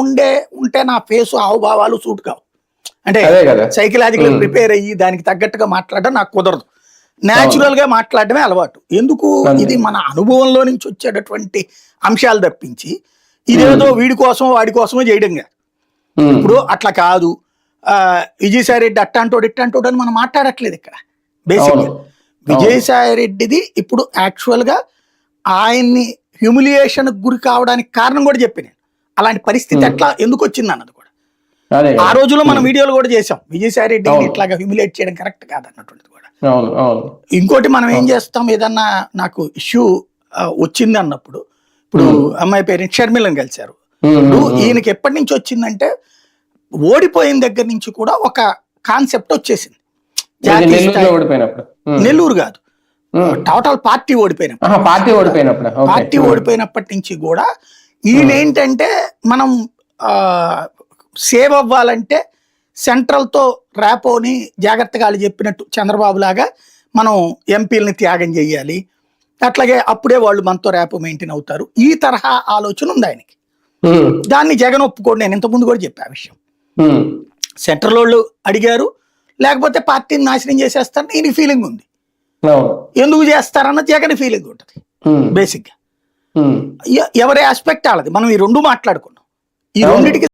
ఉంటే నా ఫేసు హావభావాలు సూట్ కావు. అంటే సైకలాజికల్ ప్రిపేర్ అయ్యి దానికి తగ్గట్టుగా మాట్లాడడం నాకు కుదరదు. న్యాచురల్ గా మాట్లాడడమే అలవాటు. ఎందుకు? ఇది మన అనుభవంలో నుంచి వచ్చేటటువంటి అంశాలు తప్పించి ఇదేదో వీడి కోసం వాడి కోసమో చేయడం కాదు. ఇప్పుడు అట్లా కాదు, విజయసాయి రెడ్డి అట్టంటోడు ఇట్టంటోడు అని మనం మాట్లాడట్లేదు ఇక్కడ. బేసిక్ గా విజయసాయి రెడ్డిది ఇప్పుడు యాక్చువల్ గా ఆయన్ని హ్యూమిలియేషన్ గురి కావడానికి కారణం కూడా చెప్పి నేను అలాంటి పరిస్థితి ఎట్లా ఎందుకు వచ్చింది అన్నది కూడా ఆ రోజులో మనం వీడియోలు కూడా చేసాం. విజయసాయి రెడ్డిని ఇట్లాగా హ్యూమిలియేట్ చేయడం కరెక్ట్ కాదన్నటువంటిది కూడా. ఇంకోటి మనం ఏం చేస్తాం, ఏదన్నా నాకు ఇష్యూ వచ్చింది అన్నప్పుడు, ఇప్పుడు అమ్మాయి పేరెంట్ షర్మిలను కలిశారు. ఈయనకి ఎప్పటి నుంచి వచ్చిందంటే ఓడిపోయిన దగ్గర నుంచి కూడా ఒక కాన్సెప్ట్ వచ్చేసింది. నెల్లూరు కాదు, టోటల్ పార్టీ ఓడిపోయినప్పటి నుంచి కూడా ఈయన ఏంటంటే మనం సేవ్ అవ్వాలంటే సెంట్రల్తో ర్యాపోని జాగ్రత్తగా వాళ్ళు చెప్పినట్టు చంద్రబాబు లాగా మనం ఎంపీలని త్యాగం చేయాలి, అట్లాగే అప్పుడే వాళ్ళు మనతో ర్యాపో మెయింటైన్ అవుతారు. ఈ తరహా ఆలోచన ఉంది ఆయనకి. దాన్ని జగన్ ఒప్పుకోండి. నేను ఇంతకుముందు కూడా చెప్పా విషయం. సెంట్రల్ వాళ్ళు అడిగారు, లేకపోతే పార్టీని నాశనం చేసేస్తారని ఈయన ఫీలింగ్ ఉంది. ఎందుకు చేస్తారన్న జగన్ ఫీలింగ్ ఉంటుంది. బేసిక్ గా ఎవరి ఆస్పెక్ట్ వాళ్ళది. మనం ఈ రెండు మాట్లాడుకున్నాం. ఈ రెండింటికి